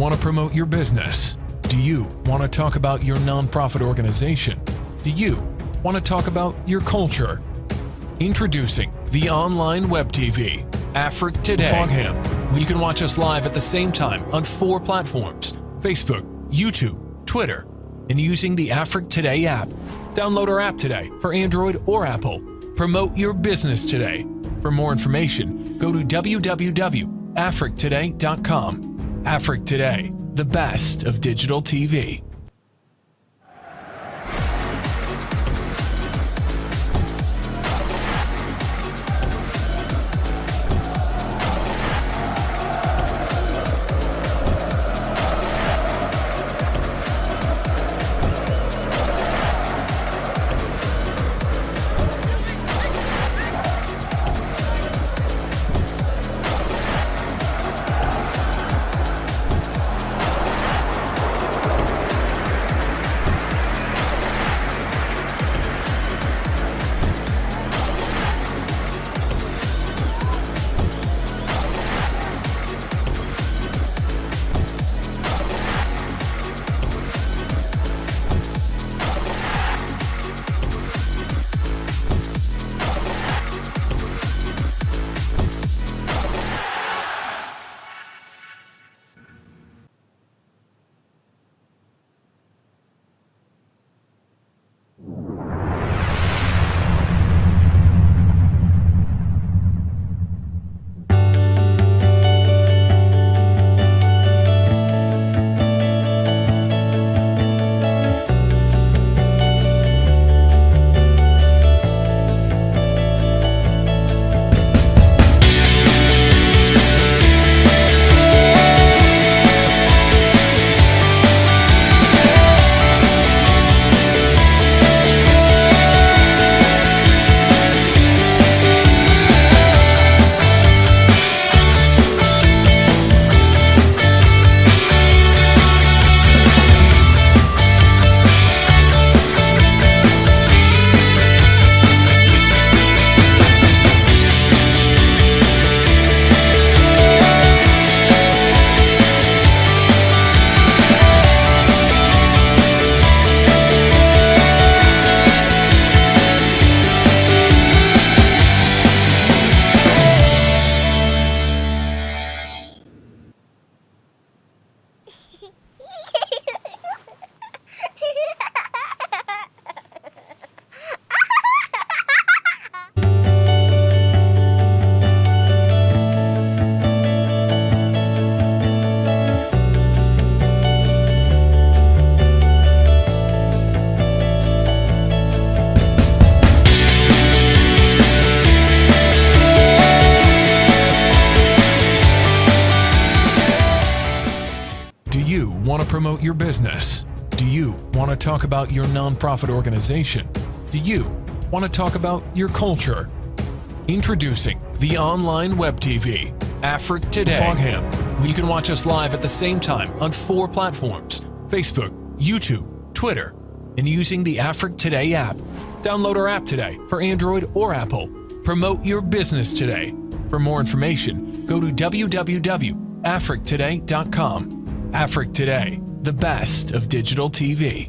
want to promote your business? Do you want to talk about your nonprofit organization? Do you want to talk about your culture? Introducing the online web TV, Afrique Today, Fogham, where you can watch us live at the same time on 4 platforms: Facebook, YouTube, Twitter, and using the Afrique Today app. Download our app today for Android or Apple. Promote your business today. For more information, go to www.afriquetoday.com. Afrique Today, the best of digital TV. Want to promote your business? Do you want to talk about your nonprofit organization? Do you want to talk about your culture? Introducing the online web TV, Afrique Today, Fogham, where you can watch us live at the same time on 4 platforms: Facebook, YouTube, Twitter, and using the Afrique Today app. Download our app today for Android or Apple. Promote your business today. For more information, go to www.afriquetoday.com. Afrique Today, the best of digital TV.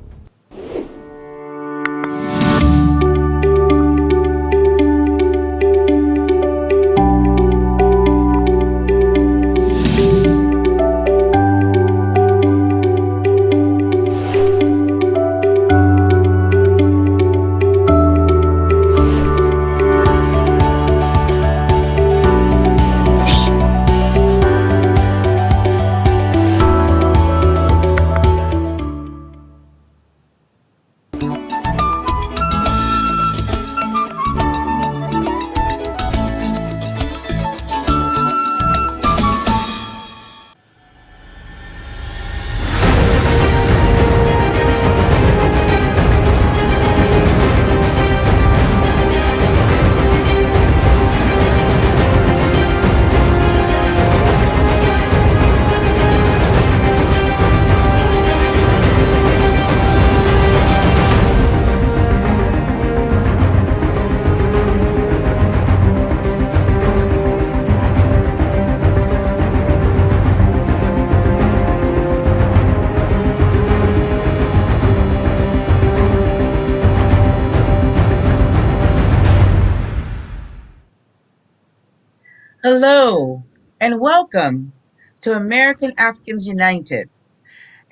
Hello and welcome to American Africans United.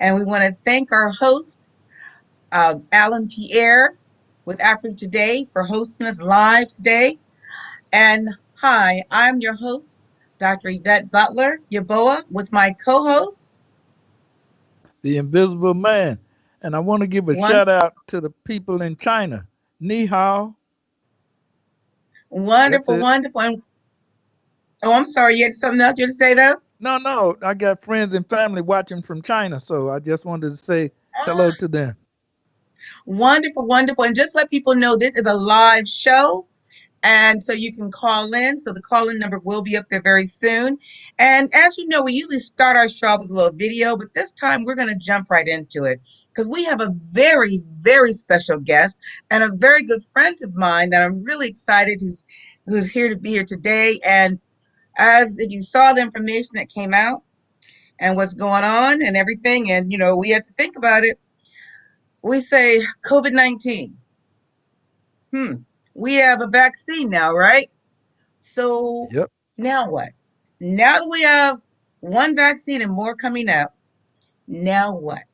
And we want to thank our host, Alan Pierre with Afrique Today for hosting us live today. And hi, I'm your host, Dr. Yvette Butler Yaboa, with my co-host. The Invisible Man. And I want to give a One shout out to the people in China. Ni hao. That's wonderful, it. wonderful. And, oh, I'm sorry, you had something else you had to say though? No, no, I got friends and family watching from China, so I just wanted to say hello to them. Wonderful, wonderful. And just let people know this is a live show. And so you can call in. So the call-in number will be up there very soon. And as you know, we usually start our show with a little video, but this time we're going to jump right into it because we have a very, very special guest and a very good friend of mine that I'm really excited who's here to be here today. And as if you saw the information that came out and what's going on and everything, and we have to think about it. We say COVID-19. Hmm. We have a vaccine now, right? So Yep. now what? Now that we have one vaccine and more coming out, now what?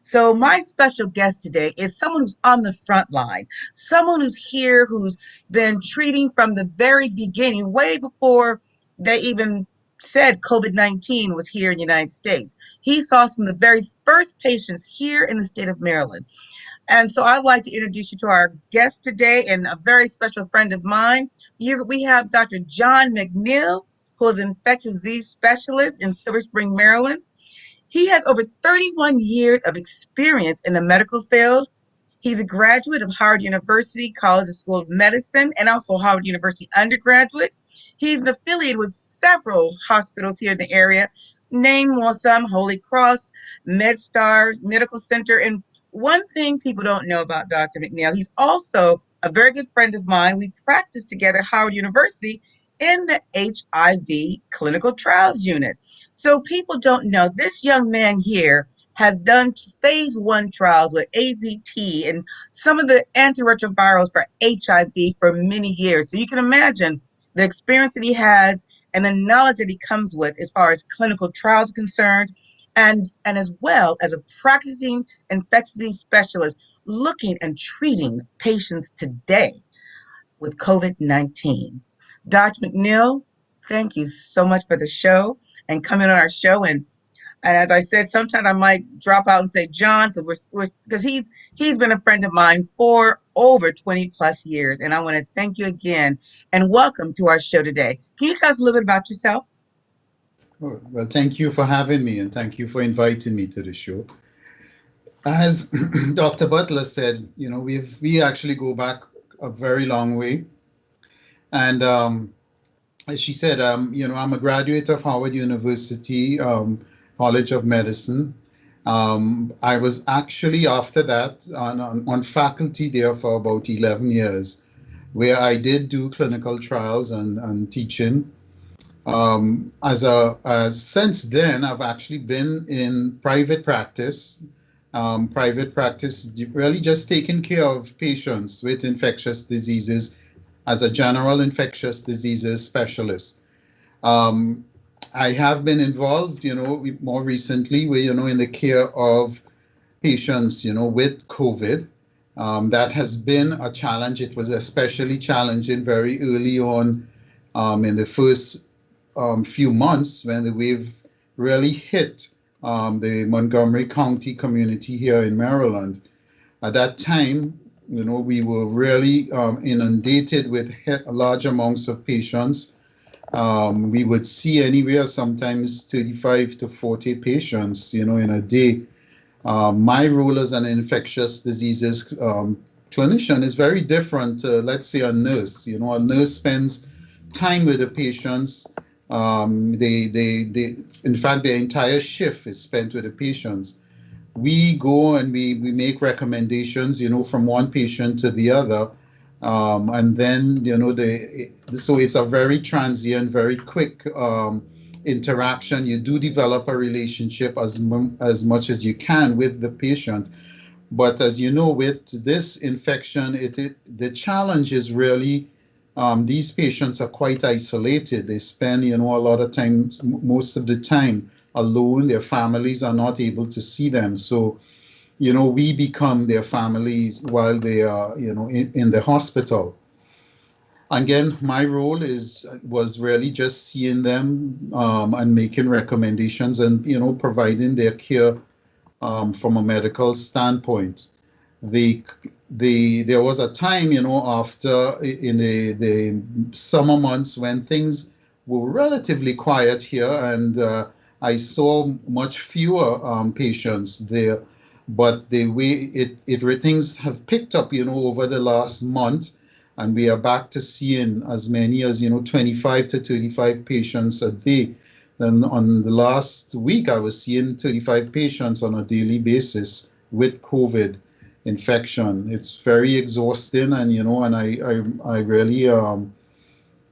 So my special guest today is someone who's on the front line, someone who's here, who's been treating from the very beginning, way before they even said COVID-19 was here in the United States. He saw some of the very first patients here in the state of Maryland. And so I'd like to introduce you to our guest today and a very special friend of mine. We have Dr. John Mcneil, who is an infectious disease specialist in Silver Spring, Maryland. He has over 31 years of experience in the medical field. He's a graduate of Howard University College of School of Medicine and also Howard University undergraduate. He's affiliated with several hospitals here in the area, name some Holy Cross, MedStar Medical Center. And one thing people don't know about Dr. Mcneil, he's also a very good friend of mine. We practiced together at Howard University in the HIV clinical trials unit. So people don't know this young man here has done phase 1 trials with AZT and some of the antiretrovirals for HIV for many years. So you can imagine the experience that he has and the knowledge that he comes with as far as clinical trials are concerned, and as well as a practicing infectious disease specialist looking and treating patients today with COVID-19. Dr. Mcneil, thank you so much for the show and coming on our show. And as I said, sometimes I might drop out and say John because he's been a friend of mine for over 20 plus years. And I want to thank you again and welcome to our show today. Can you tell us a little bit about yourself? Oh, well, thank you for having me and thank you for inviting me to the show. As Dr. Butler said, we actually go back a very long way. And as she said, I'm a graduate of Howard University College of Medicine. I was actually after that on faculty there for about 11 years, where I did do clinical trials and teaching. As since then, I've actually been in private practice. Private practice, really just taking care of patients with infectious diseases as a general infectious diseases specialist. Um, I have been involved, more recently, in the care of patients, with COVID. That has been a challenge. It was especially challenging very early on in the first few months when the wave really hit the Montgomery County community here in Maryland. At that time, we were really inundated with large amounts of patients. We would see anywhere sometimes 35 to 40 patients, in a day. My role as an infectious diseases clinician is very different to, let's say, a nurse. A nurse spends time with the patients. In fact, the entire shift is spent with the patients. We go and we make recommendations, from one patient to the other. And then, so it's a very transient, very quick interaction. You do develop a relationship as much as you can with the patient. But as you know, with this infection, the challenge is really these patients are quite isolated. They spend, a lot of time, most of the time, alone. Their families are not able to see them. So, we become their families while they are, in the hospital. Again, my role was really just seeing them and making recommendations and, providing their care from a medical standpoint. the there was a time, after in the summer months when things were relatively quiet here, and I saw much fewer patients there. But the way things have picked up, over the last month, and we are back to seeing as many as 25 to 35 patients a day. Then on the last week, I was seeing 35 patients on a daily basis with COVID infection. It's very exhausting, and I really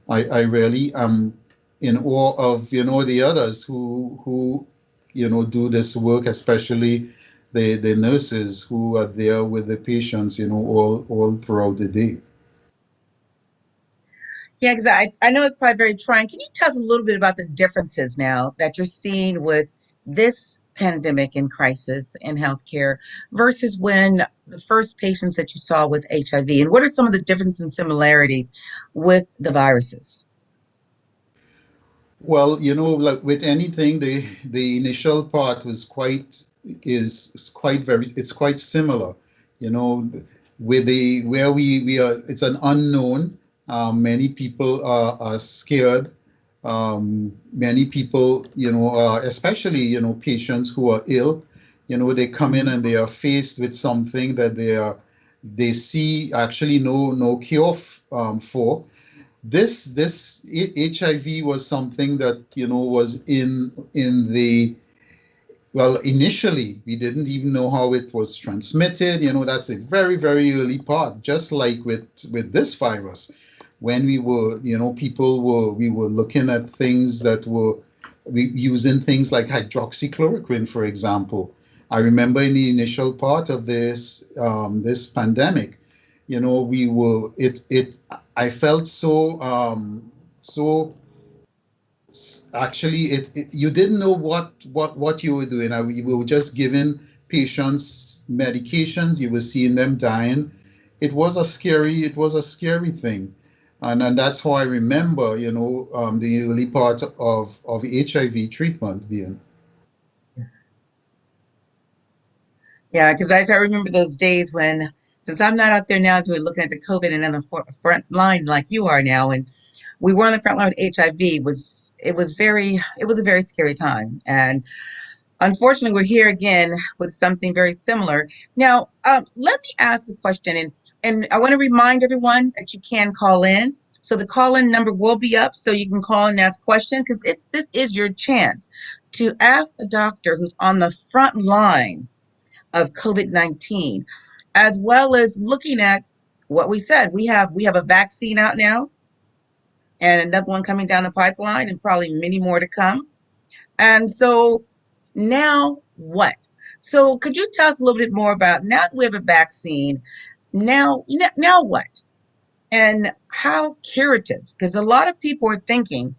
I really am in awe of the others who do this work, especially the nurses who are there with the patients, all throughout the day. Yeah, because I know it's probably very trying. Can you tell us a little bit about the differences now that you're seeing with this pandemic and crisis in healthcare versus when the first patients that you saw with HIV? And what are some of the differences and similarities with the viruses? Well, like with anything, the initial part is quite very it's quite similar. You know, with the where we are, it's an unknown. Many people are scared. Many people, especially patients who are ill, they come in Mhm. and they are faced with something that they see actually no cure for. This HIV was something that was in the well, initially we didn't even know how it was transmitted. That's a very very early part. Just like with this virus, when we were people were we were looking at things that were using things like hydroxychloroquine, for example. I remember in the initial part of this pandemic, we were it I felt so actually you didn't know what you were doing. We were just giving patients medications. You were seeing them dying. It was a scary thing. And that's how I remember, the early part of HIV treatment being. Yeah, because I remember those days when, since I'm not out there now doing looking at the COVID and on the front line like you are now, and we were on the front line with HIV, it was a very scary time. And unfortunately, we're here again with something very similar. Now, let me ask a question, and I want to remind everyone that you can call in. So the call-in number will be up, so you can call and ask questions, because this is your chance to ask a doctor who's on the front line of COVID-19, as well as looking at what we said. We have a vaccine out now, and another one coming down the pipeline, and probably many more to come. And so now what? So could you tell us a little bit more about, now that we have a vaccine, now what? And how curative? Because a lot of people are thinking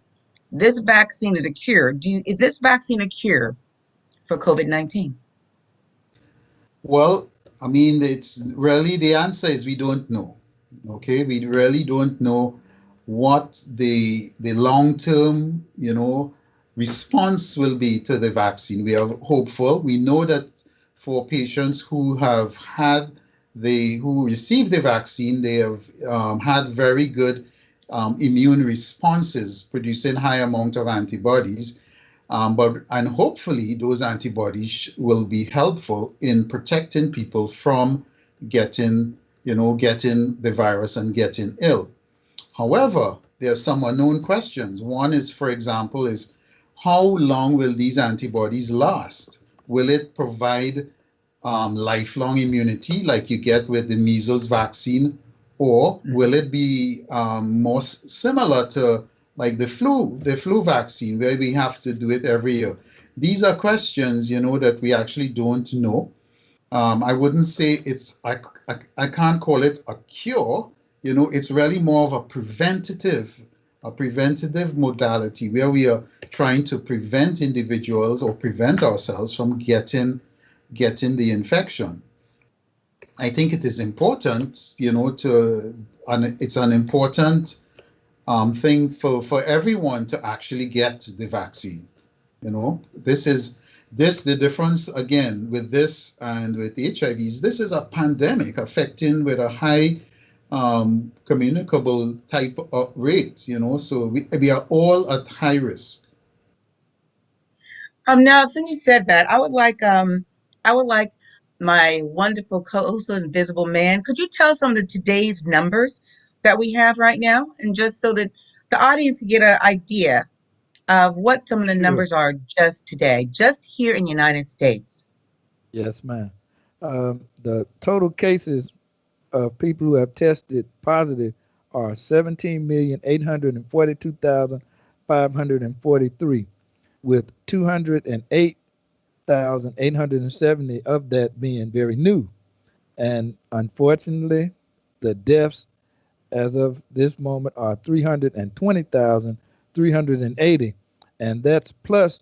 this vaccine is a cure. Is this vaccine a cure for COVID-19? Well, I mean, it's really the answer is we don't know. Okay, we really don't know what the long term, response will be to the vaccine. We are hopeful. We know that for patients who received the vaccine, they have had very good immune responses, producing high amount of antibodies. And hopefully those antibodies will be helpful in protecting people from getting the virus and getting ill. However, there are some unknown questions. One is, for example, is how long will these antibodies last? Will it provide lifelong immunity like you get with the measles vaccine, or will it be more similar to like the flu vaccine, where we have to do it every year? These are questions, that we actually don't know. I wouldn't say I can't call it a cure, It's really more of a preventative modality where we are trying to prevent individuals or prevent ourselves from getting the infection. I think it is important, it's an important thing for everyone to actually get the vaccine. The difference again with this and with HIVs. This is a pandemic affecting with a high communicable type of rate. So we are all at high risk. Now, since you said that, I would like my wonderful co-host, Invisible Man. Could you tell some of the today's numbers that we have right now, and just so that the audience can get an idea of what some of the Sure. numbers are just today, just here in the United States? Yes, ma'am. The total cases of people who have tested positive are 17,842,543, with 208,870 of that being very new. And unfortunately, the deaths as of this moment are 320,380, and that's plus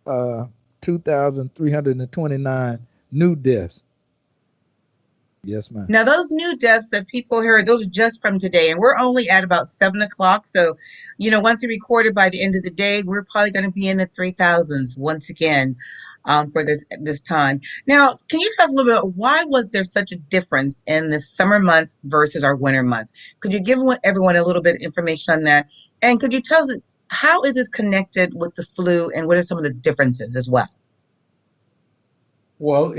2,329 new deaths. Yes, ma'am. Now, those new deaths that people heard, those are just from today, and we're only at about 7 o'clock. So, once they're recorded by the end of the day, we're probably going to be in the 3,000s once again for this time. Now, can you tell us a little bit about why was there such a difference in the summer months versus our winter months? Could you give everyone a little bit of information on that? And could you tell us how is this connected with the flu, and what are some of the differences as well? Well,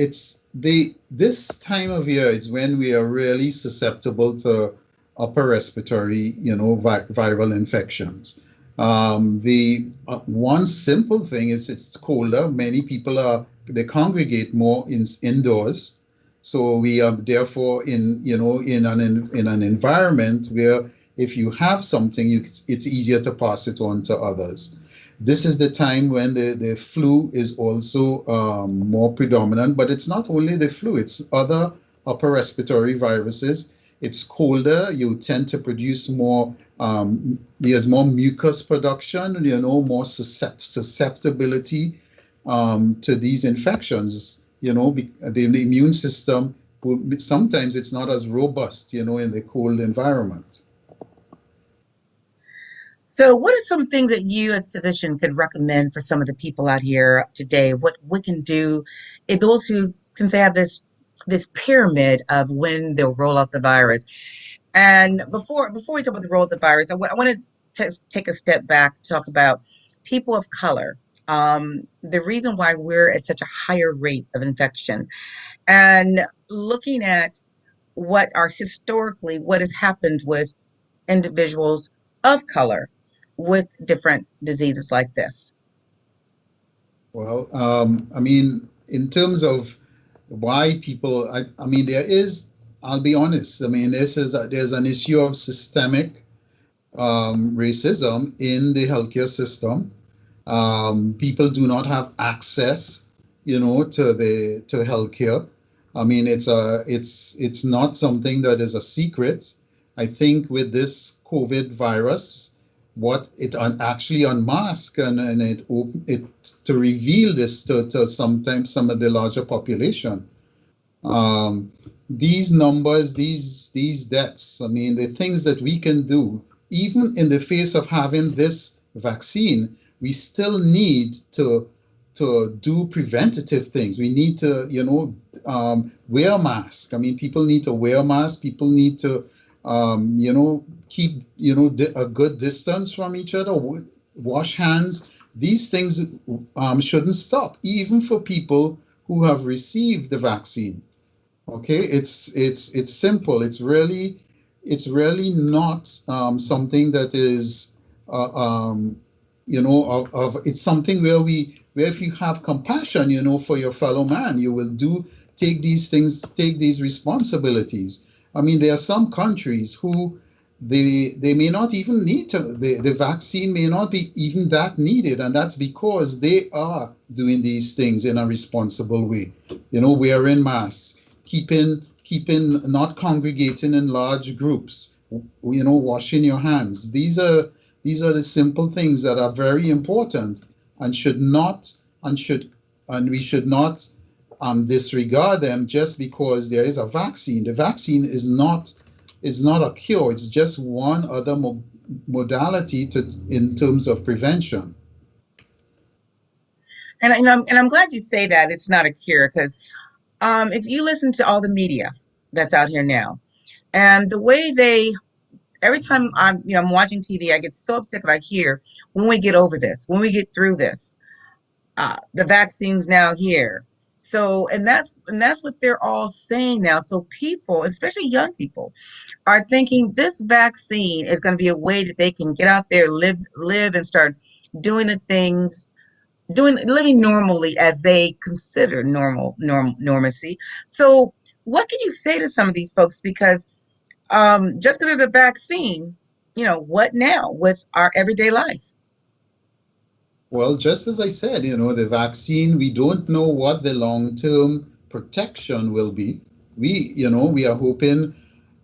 this time of year is when we are really susceptible to upper respiratory, viral infections. The one simple thing is it's colder. Many people they congregate more indoors, so we are therefore in an environment where if you have something, it's easier to pass it on to others. This is the time when the flu is also more predominant, but it's not only the flu, it's other upper respiratory viruses. It's colder, you tend to produce more, there's more mucus production, more susceptibility to these infections. The immune system, sometimes it's not as robust, in the cold environment. So, what are some things that you, as a physician, could recommend for some of the people out here today? What we can do, if those who, since they have this pyramid of when they'll roll out the virus. And before we talk about the roll of the virus, I want to take a step back, talk about people of color. The reason why we're at such a higher rate of infection, and looking at what has happened with individuals of color with different diseases like this. Well, in terms of why people, I'll be honest, there's an issue of systemic racism in the healthcare system. People do not have access, to healthcare. It's not something that is a secret. I think with this COVID virus, what it actually unmasked and it to reveal this to sometimes some of the larger population. These numbers, these deaths, the things that we can do, even in the face of having this vaccine, we still need to do preventative things. We need to, wear masks. People need to wear masks. People need to, keep, a good distance from each other, wash hands. These things shouldn't stop, even for people who have received the vaccine. Okay, it's simple. It's really not something that is, it's something where if you have compassion, for your fellow man, you will take these responsibilities. There are some countries who they may not even need the vaccine may not be even that needed, and that's because they are doing these things in a responsible way. Wearing masks, keeping not congregating in large groups, washing your hands. These are the simple things that are very important and should not and should and we should not disregard them just because there is a vaccine. The vaccine is not a cure. It's just one other modality in terms of prevention. And I'm glad you say that it's not a cure, because if you listen to all the media that's out here now, and the way they every time I'm watching TV, I get so upset because I hear, when we get over this, when we get through this, the vaccine's now here. So, and that's what they're all saying now. So people, especially young people, are thinking this vaccine is going to be a way that they can get out there, live, and start doing the things, living normally as they consider normacy. So, what can you say to some of these folks? Because just because there's a vaccine, what now with our everyday life? Well, just as I said, the vaccine, we don't know what the long-term protection will be. We are hoping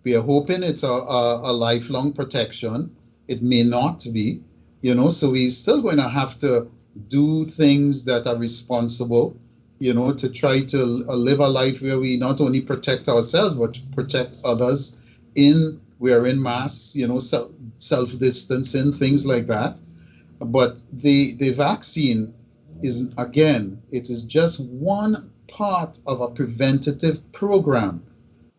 it's a lifelong protection. It may not be, so we're still going to have to do things that are responsible, to try to live a life where we not only protect ourselves, but protect others in wearing masks, self-distancing, things like that. But the vaccine is, again, it is just one part of a preventative program,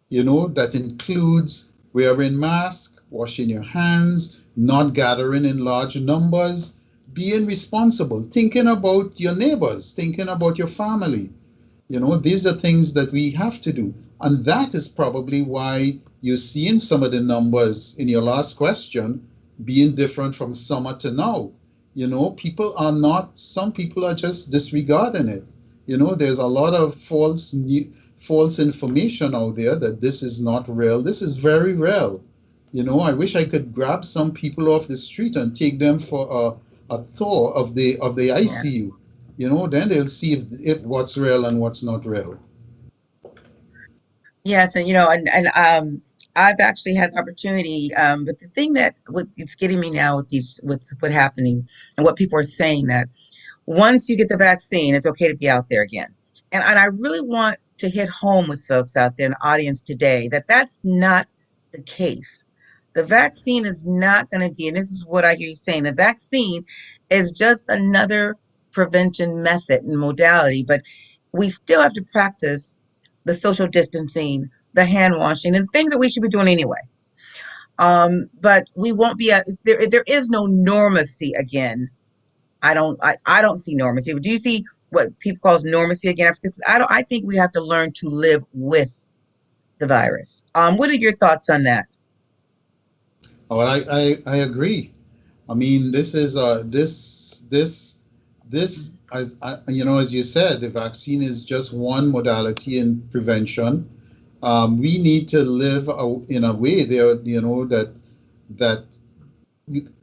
that includes wearing masks, washing your hands, not gathering in large numbers, being responsible, thinking about your neighbors, thinking about your family. These are things that we have to do. And that is probably why you're seeing some of the numbers in your last question being different from summer to now. Some people are just disregarding it. There's a lot of false information out there that this is not real. This is very real. I wish I could grab some people off the street and take them for a tour of the Yeah. ICU. Then they'll see if what's real and what's not real. Yes, and I've actually had the opportunity, but the thing that it's getting me now with what's happening and what people are saying, that once you get the vaccine, it's okay to be out there again. And I really want to hit home with folks out there in the audience today that that's not the case. The vaccine is not going to be, and this is what I hear you saying, the vaccine is just another prevention method and modality, but we still have to practice the social distancing, the hand washing, and things that we should be doing anyway. But we won't be at there. There is no normacy again. I don't see normacy. Do you see what people call normacy again? I think we have to learn to live with the virus. What are your thoughts on that? Oh, I agree. I mean, this is this as you said, the vaccine is just one modality in prevention. We need to live in a way there, that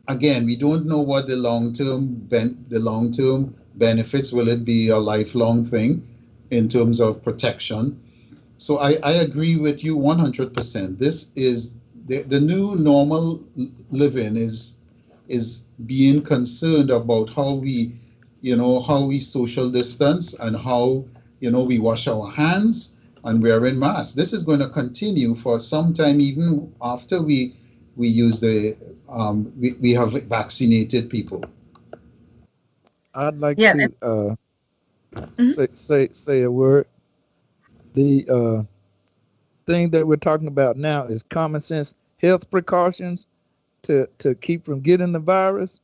again, we don't know what the long term benefits. Will it be a lifelong thing in terms of protection? So I agree with you 100%. This is the new normal living is being concerned about how we social distance, and how we wash our hands and wearing masks. This is going to continue for some time, even after we use we have vaccinated people. I'd like Yeah. to Mhm. say a word. The thing that we're talking about now is common sense health precautions to keep from getting the virus.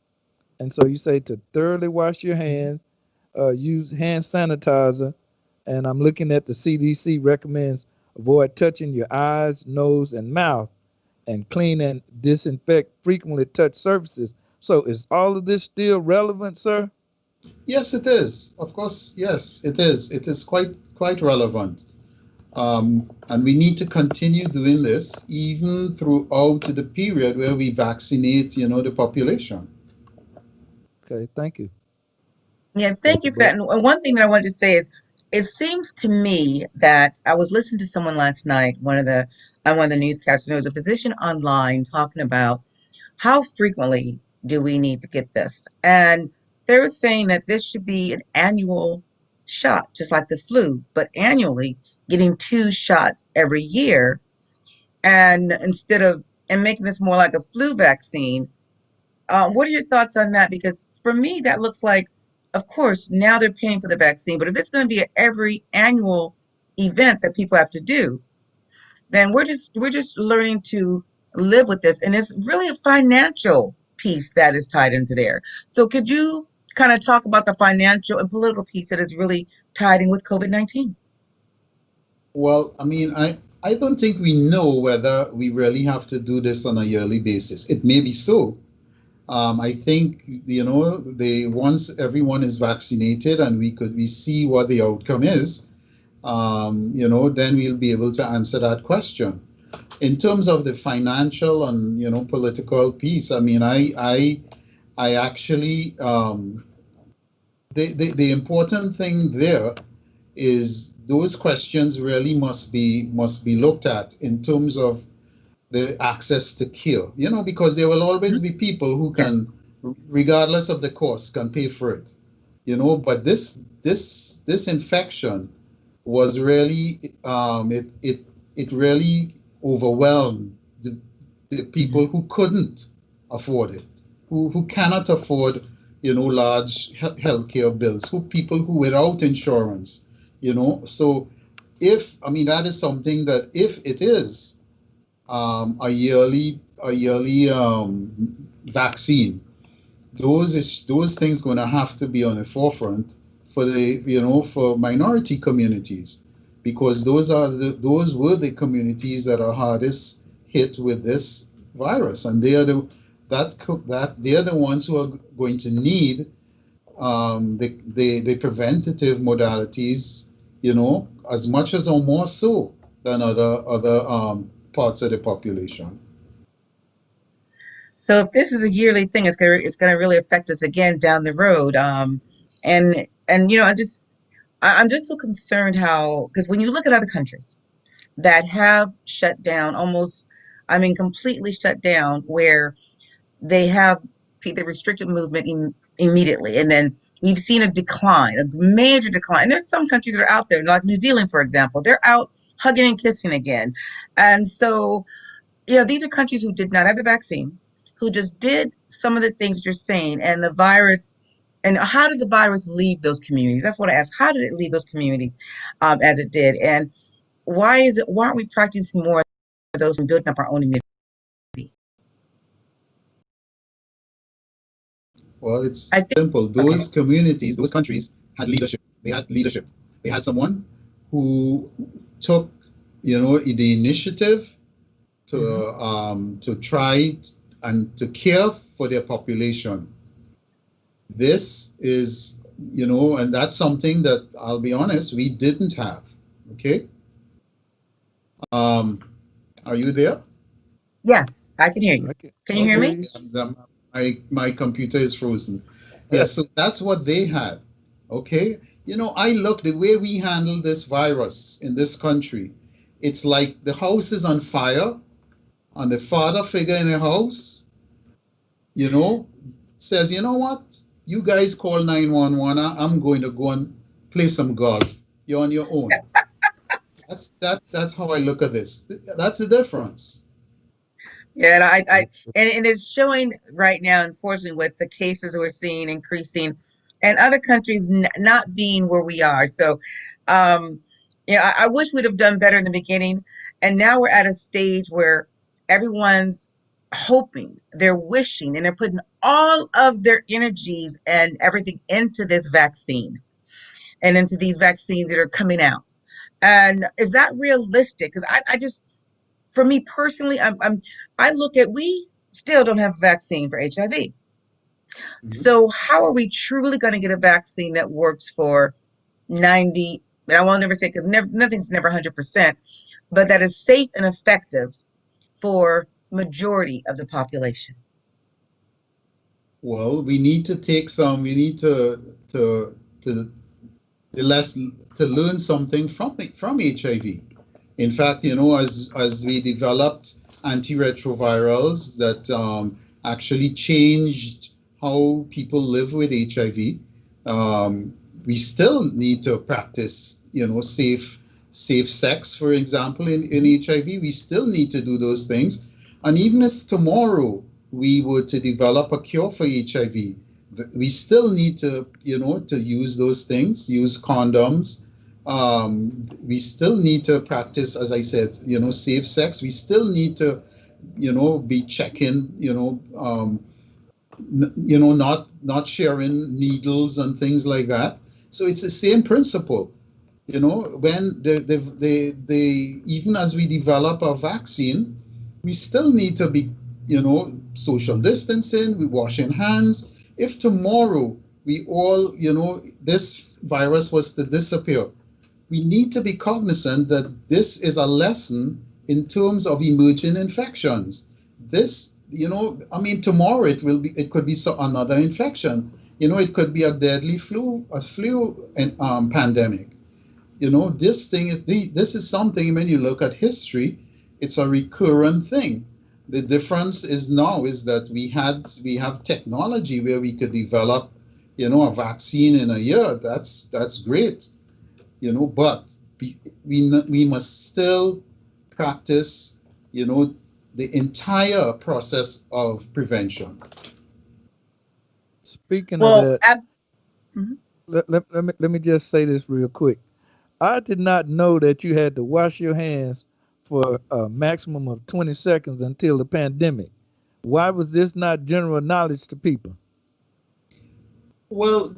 And so you say to thoroughly wash your hands, use hand sanitizer, and I'm looking at the CDC recommends avoid touching your eyes, nose, and mouth, and clean and disinfect frequently touched surfaces. So is all of this still relevant, sir? Yes, it is. Of course, yes, it is. It is quite relevant. And we need to continue doing this even throughout the period where we vaccinate, the population. Okay, thank you, Yeah, thank Dr. you for that. Buck. And one thing that I wanted to say is, it seems to me that I was listening to someone last night, on one of the newscasts, and there was a physician online talking about how frequently do we need to get this? And they were saying that this should be an annual shot, just like the flu, but annually getting 2 shots every year. And and making this more like a flu vaccine. What are your thoughts on that? Because for me, that looks like, of course, now they're paying for the vaccine, but if it's going to be an every annual event that people have to do, then we're just learning to live with this, and it's really a financial piece that is tied into there. So could you kind of talk about the financial and political piece that is really tied in with COVID-19? Well, I mean, I don't think we know whether we really have to do this on a yearly basis. It may be so. I think, once everyone is vaccinated and we see what the outcome is, then we'll be able to answer that question. In terms of the financial and political piece, I mean, I actually the important thing there is those questions really must be looked at in terms of the access to care, because there will always be people who can, Yes. regardless of the cost, can pay for it, but this infection was really, it really overwhelmed the people who couldn't afford it, who cannot afford, large healthcare bills, people who without insurance, so if, I mean, that is something that if it is a yearly vaccine, those things going to have to be on the forefront for for minority communities, because those were the communities that are hardest hit with this virus, and they are the ones who are going to need the preventative modalities, as much as or more so than other parts of the population. So if this is a yearly thing, it's gonna really affect us again down the road. And I'm just so concerned how, because when you look at other countries that have shut down almost, I mean, completely shut down, where they have the restricted movement immediately, and then we've seen a decline, a major decline. And there's some countries that are out there, like New Zealand, for example, they're out hugging and kissing again. And so, these are countries who did not have the vaccine, who just did some of the things that you're saying, and the virus. And how did the virus leave those communities? That's what I asked. How did it leave those communities as it did? And why aren't we practicing more of those and building up our own immunity? Well, it's I think, simple. okay. Those communities, those countries had leadership. They had leadership. They had someone who took, the initiative to try and to care for their population. This is, and that's something that, I'll be honest, we didn't have. Okay. Um, are you there? Yes, I can hear you. Can you I hear hear me? you. My computer is frozen. Yes, so that's what they had. Okay. The way we handle this virus in this country, it's like the house is on fire, and the father figure in the house, you know, says, you know what? You guys call 911. I'm going to go and play some golf. You're on your own. That's how I look at this. That's the difference. Yeah, and it's showing right now, unfortunately, with the cases we're seeing increasing, and other countries not being where we are. So, um, I wish we'd have done better in the beginning, and now we're at a stage where everyone's hoping, they're wishing, and they're putting all of their energies and everything into this vaccine and into these vaccines that are coming out. And is that realistic? Because I just, for me personally, I look at, we still don't have a vaccine for HIV. Mhm. So how are we truly going to get a vaccine that works for 90? And I will never say, because nothing's never 100%, but that is safe and effective for majority of the population. Well, we need to take some. We need to the lesson to learn something from HIV. In fact, as we developed antiretrovirals that actually changed how people live with HIV, we still need to practice, safe sex, for example, in HIV. We still need to do those things. And even if tomorrow we were to develop a cure for HIV, we still need to, to use those things, use condoms. We still need to practice, as I said, safe sex. We still need to, be checking, not sharing needles and things like that. So it's the same principle. When even as we develop a vaccine, we still need to be, social distancing, we washing hands. If tomorrow we all, this virus was to disappear, we need to be cognizant that this is a lesson in terms of emerging infections. This, tomorrow it could be another infection. It could be a deadly flu pandemic. This is something, when you look at history, it's a recurrent thing. The difference is now is that we have technology where we could develop, a vaccine in a year. That's great, but we must still practice, the entire process of prevention. Speaking Well, of that, let me just say this real quick. I did not know that you had to wash your hands for a maximum of 20 seconds until the pandemic. Why was this not general knowledge to people? Well,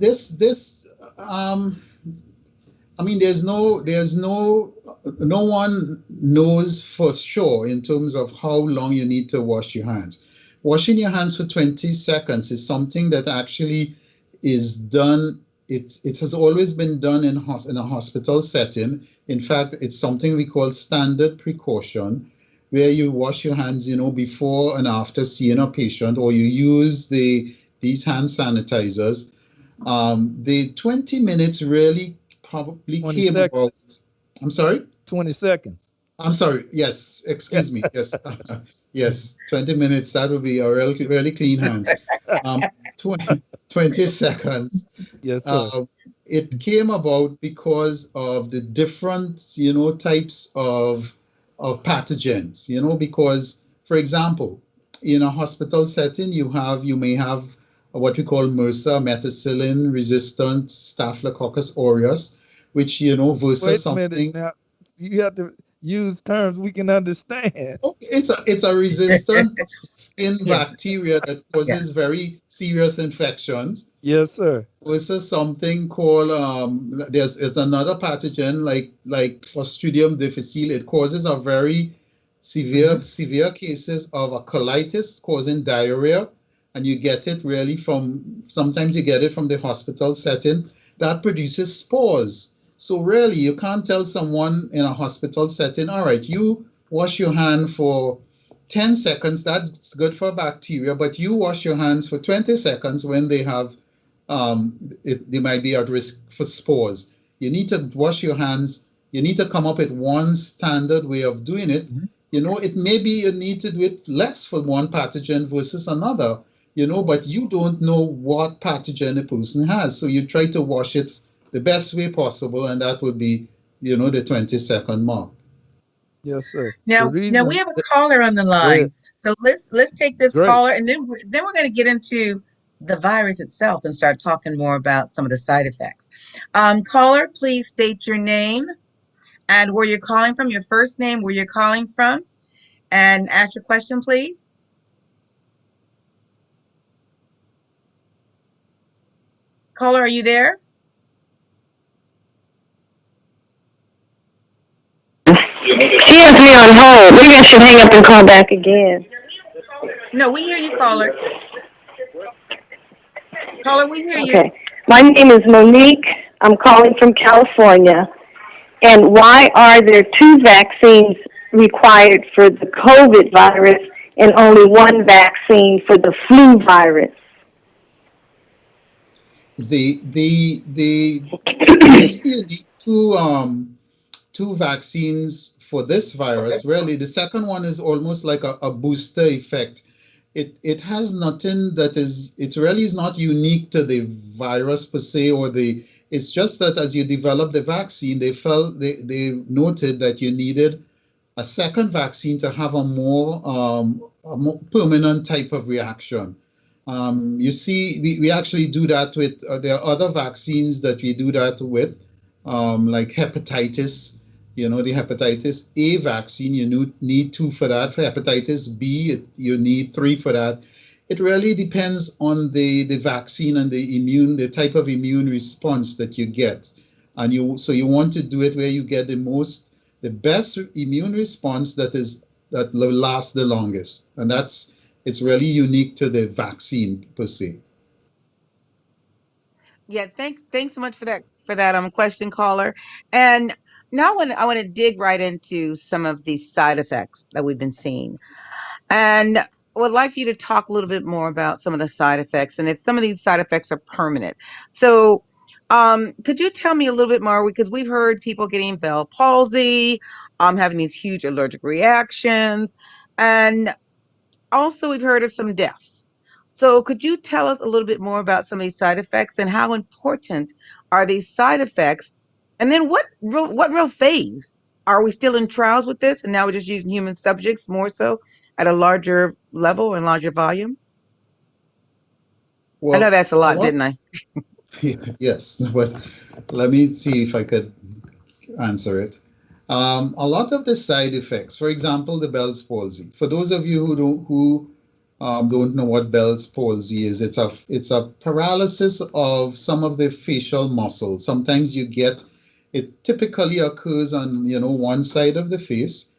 no one knows for sure in terms of how long you need to wash your hands. Washing your hands for 20 seconds is something that actually is done. It has always been done in a hospital setting. In fact, it's something we call standard precaution, where you wash your hands, before and after seeing a patient, or you use these hand sanitizers. The 20 minutes really probably came seconds. about. I'm sorry? 20 seconds. I'm sorry. Yes, excuse me. Yes. Yes, 20 minutes. That would be a really, really clean hands. 20 seconds. Yes, sir. It came about because of the different, types of pathogens, because, for example, in a hospital setting, you may have what we call MRSA, methicillin resistant Staphylococcus aureus, which, versus Wait a something. minute now. You have to use terms we can understand. Okay, it's a resistant skin bacteria that causes very serious infections. Yes, sir. Versus something called there's another pathogen like Clostridium difficile. It causes a very severe cases of a colitis causing diarrhea, and you get it really sometimes you get it from the hospital setting that produces spores. So really, you can't tell someone in a hospital setting, all right, you wash your hand for 10 seconds, that's good for bacteria, but you wash your hands for 20 seconds when they have, they might be at risk for spores. You need to wash your hands. You need to come up with one standard way of doing it. It may be you need to do it less for one pathogen versus another, but you don't know what pathogen a person has. So you try to wash it the best way possible, and that would be, the 20-second mark. Yes, sir. Now we have a caller on the line, so let's take this caller, and then we're going to get into the virus itself and start talking more about some of the side effects. Caller, please state your name and where you're calling from. Your first name, where you're calling from, and ask your question, please. Caller, are you there? She has me on hold. Maybe I should hang up and call back again. No, we hear you, caller. Caller, we hear you. Okay. My name is Monique. I'm calling from California. And why are there 2 vaccines required for the COVID virus and only 1 vaccine for the flu virus? The Actually, you need two vaccines for this virus. Really, the second one is almost like a booster effect. It has nothing that is, it really is not unique to the virus per se, or the, it's just that as you develop the vaccine, they noted that you needed a second vaccine to have a more permanent type of reaction. You see, we actually do that with, there are other vaccines that we do that with, like hepatitis. You know, the hepatitis A vaccine, you need two for that. For hepatitis B, you need three for that. It really depends on the vaccine and the type of immune response that you get. And so you want to do it where you get the best immune response that will last the longest. And it's really unique to the vaccine per se. Yeah, thanks so much for that question, caller. And now I want to dig right into some of the side effects that we've been seeing. And I would like for you to talk a little bit more about some of the side effects and if some of these side effects are permanent. So, could you tell me a little bit more? Because we've heard people getting Bell palsy, having these huge allergic reactions, and also we've heard of some deaths. So, could you tell us a little bit more about some of these side effects and how important are these side effects? And then what real phase? Are we still in trials with this and now we're just using human subjects more so at a larger level and larger volume? I know Well, that's a a lot, lot, didn't I? yes, but let me see if I could answer it. A lot of the side effects, for example, the Bell's palsy. For those of you who don't know what Bell's palsy is, it's a paralysis of some of the facial muscles. Sometimes it typically occurs on one side of the face.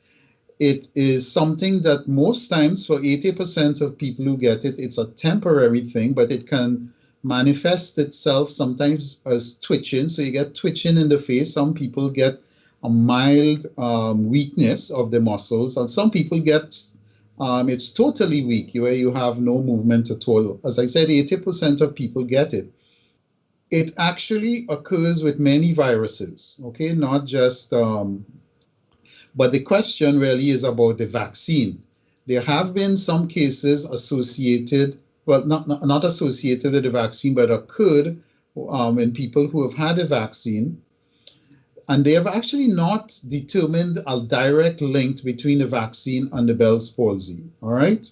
It is something that most times for 80% of people who get it, it's a temporary thing, but it can manifest itself sometimes as twitching. So you get twitching in the face. Some people get a mild weakness of the muscles, and some people get it's totally weak, where you have no movement at all. As I said, 80% of people get it. It actually occurs with many viruses, okay, not just but the question really is about the vaccine. There have been some cases associated, well, not associated with the vaccine, but occurred in people who have had a vaccine, and they have actually not determined a direct link between the vaccine and the Bell's palsy. All right.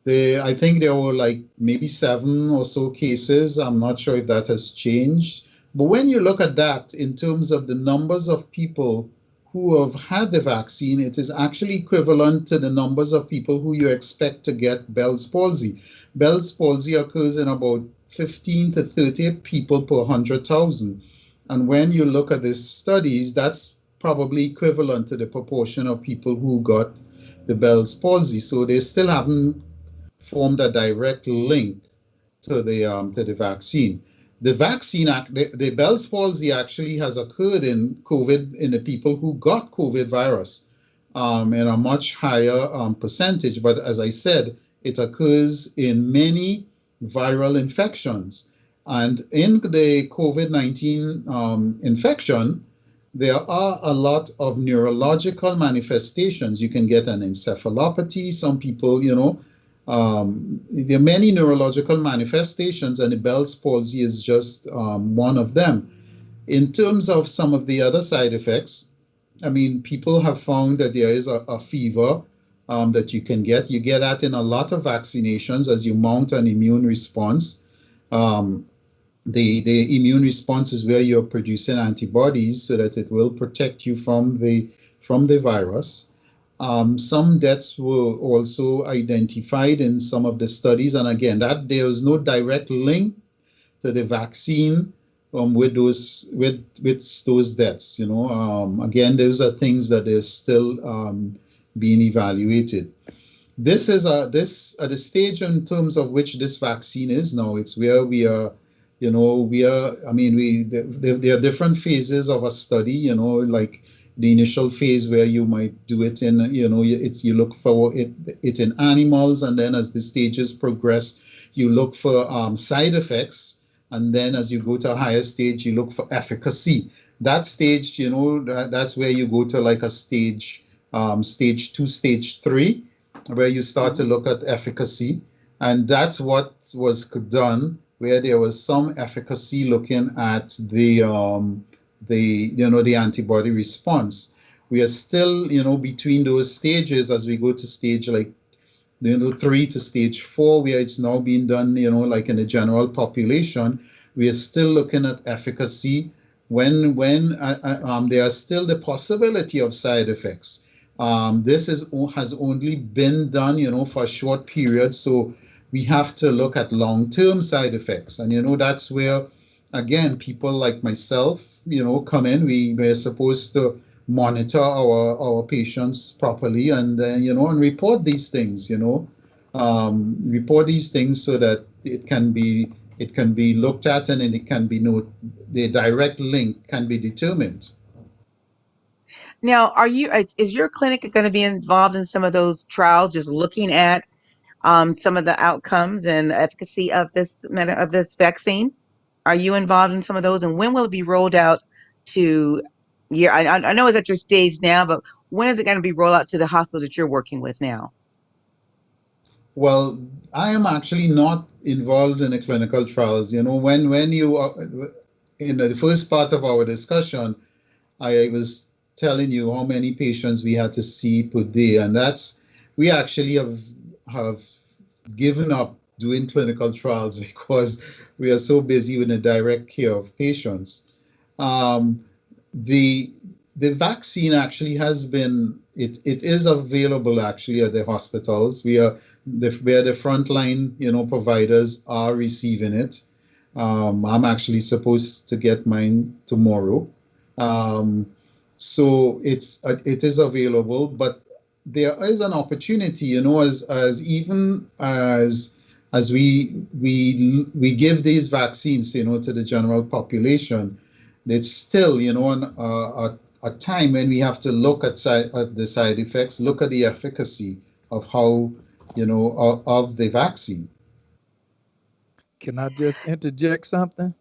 I think there were like maybe 7 or so cases. I'm not sure if that has changed. But when you look at that in terms of the numbers of people who have had the vaccine, it is actually equivalent to the numbers of people who you expect to get Bell's palsy. Bell's palsy occurs in about 15 to 30 people per 100,000. And when you look at these studies, that's probably equivalent to the proportion of people who got the Bell's palsy. So they still haven't formed a direct link to the vaccine. The vaccine, the Bell's palsy actually has occurred in COVID, in the people who got COVID virus, in a much higher percentage. But as I said, it occurs in many viral infections. And in the COVID-19 infection, there are a lot of neurological manifestations. You can get an encephalopathy. Some people, there are many neurological manifestations, and the Bell's palsy is just one of them. In terms of some of the other side effects, I mean, people have found that there is a fever that you can get. You get that in a lot of vaccinations as you mount an immune response. The immune response is where you're producing antibodies so that it will protect you from the virus. Some deaths were also identified in some of the studies, and again, that there is no direct link to the vaccine with those deaths. Again, those are things that are still being evaluated. This is this at the stage in terms of which this vaccine is now. It's where we are. I mean, there are different phases of a study. Like the initial phase where you might do it in, you look for it in animals, and then as the stages progress, you look for side effects. And then as you go to a higher stage, you look for efficacy. That stage, that's where you go to like a stage 2, stage 3, where you start to look at efficacy. And that's what was done, where there was some efficacy looking at the antibody response. We are still, between those stages as we go to stage like 3 to stage 4, where it's now being done, like in the general population. We are still looking at efficacy when there are still the possibility of side effects. This has only been done, for a short period, so we have to look at long-term side effects. And that's where, again, people like myself, come in. We're supposed to monitor our patients properly, and and report these things. Report these things so that it can be looked at, and it can be the direct link can be determined. Now, is your clinic going to be involved in some of those trials, just looking at some of the outcomes and the efficacy of this vaccine? Are you involved in some of those, and when will it be rolled out to I know it's at your stage now, but when is it going to be rolled out to the hospitals that you're working with now? Well, I am actually not involved in the clinical trials. When you are in the first part of our discussion, I was telling you how many patients we had to see per day, and we actually have given up doing clinical trials because we are so busy with the direct care of patients. Um, the the vaccine actually has been it is available actually at the hospitals. Where the frontline providers are receiving it. I'm actually supposed to get mine tomorrow. Um, so it is available, but there is an opportunity, as even as we give these vaccines, to the general population. It's still, a time when we have to look at the side effects, look at the efficacy of how, of the vaccine. Can I just interject something?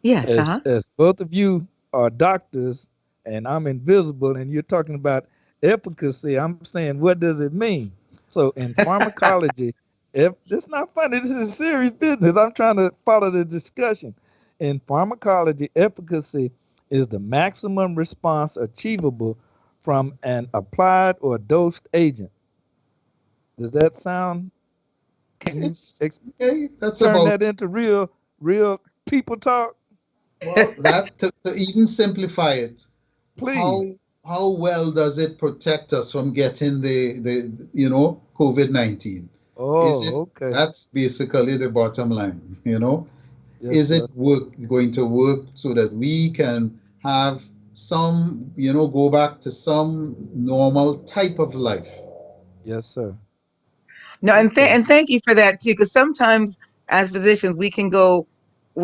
Yes, As both of you are doctors and I'm invisible and you're talking about efficacy, I'm saying, what does it mean? So in pharmacology, if it's not funny, this is serious business. I'm trying to follow the discussion. In pharmacology, efficacy is the maximum response achievable from an applied or dosed agent. Does that sound? Can you It's that's turn about, that into real people talk, well, that to even simplify it, how please? how well does it protect us from getting the COVID-19? Is it Oh, okay. That's basically the bottom line, Yes, is it sir. going to work so that we can have some, go back to some normal type of life? Yes, sir. no, Okay. and thank you for that too, because sometimes as physicians we